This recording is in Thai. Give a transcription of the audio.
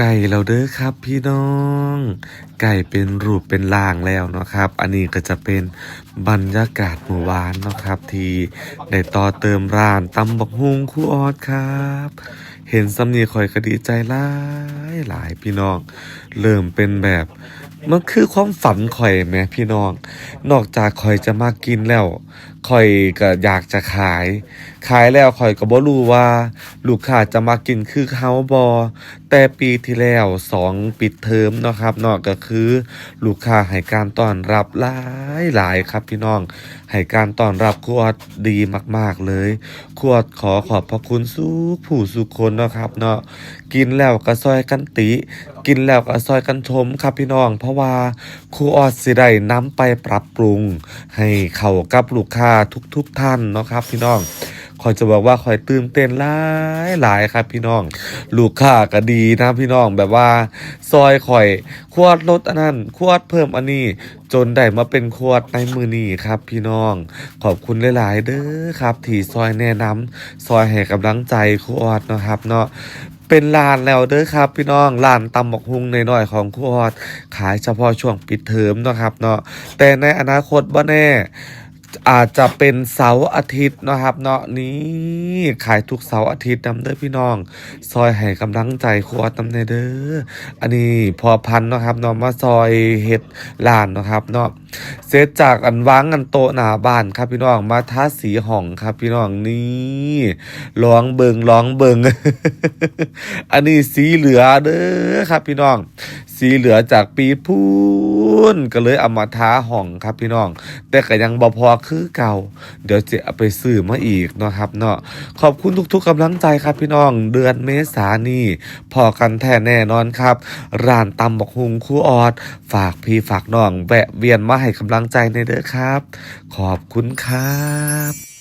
ไก่เราเด้อครับพี่น้องไก่เป็นรูปเป็นร่างแล้วเนาะครับอันนี้ก็จะเป็นบรรยากาศเมื่อวานเนาะครับที่ได้ต่อเติมร้านตำบักฮุงครูออสครับเห็นสำนีข่อยก็ดีใจหลายพี่น้องเริ่มเป็นแบบมันคือความฝันข่อยแหมพี่น้องนอกจากข่อยจะมากินแล้วข่อยก็อยากจะขายแล้วข่อยก็บ่รู้ว่าลูกค้าจะมากินคือเฮาบ่แต่ปีที่แล้ว2ปิดเทอมเนาะครับเนาะก็คือลูกค้าให้การต้อนรับหลายครับพี่น้องให้การต้อนรับครูออสดีมากๆเลยครูออสขอขอบพระคุณทุกผู้ทุกคนเนาะครับเนาะกินแล้วก็ซอยกันติกินแล้วก็ซอยกันชมครับพี่น้องเพราะว่าครูออสสิได้นำไปปรับปรุงให้เข้ากับลูกค้าทุกท่านเนาะครับพี่น้องข่อยจะบอกว่าข่อยตื่นเต้นหลายครับพี่น้องลูกค้าก็ดีนะพี่น้องแบบว่าซอยข่อยขวดลดอันนั้นขวดเพิ่มอันนี้จนได้มาเป็นขวดในมือนี้ครับพี่น้องขอบคุณหลายๆเด้อครับที่ซอยแนะนำซอยให้กำลังใจครูออสเนาะครับเนาะเป็นร้านแล้วเด้อครับพี่น้องร้านตำบักฮุงน้อยๆของครูออสขายเฉพาะช่วงปิดเทอมเนาะครับเนาะแต่ในอนาคตบ่แน่อาจจะเป็นเสาร์อาทิตย์นะครับเนาะนี้ขายทุกเสาร์อาทิตย์นำเด้อพี่น้องซอยให้กำลังใจครูออสนำเด้ออันนี้พอพันเนาะครับเนาะมาซอยเฮ็ดร้านเนาะครับเนาะเสร็จจากอันวางอันโต๊ะหน้าบ้านครับพี่น้องมาทาสีห้องครับพี่น้องนี่ลองเบิง อันนี้สีเหลือเด้อครับพี่น้องสีเหลือจากปีพูนก็เลยเอามาทาห้องครับพี่น้องแต่ก็ยังบ่พอคือเก่าเดี๋ยวจะเอาไปซื้อมาอีกเนาะครับเนาะขอบคุณทุกๆกำลังใจครับพี่น้องเดือนเมษายนนี้พอกันแท้แน่นอนครับร้านตำบักฮุงครูออสฝากพี่ฝากน้องแวะเวียนมาให้กำลังใจในเด้อครับขอบคุณครับ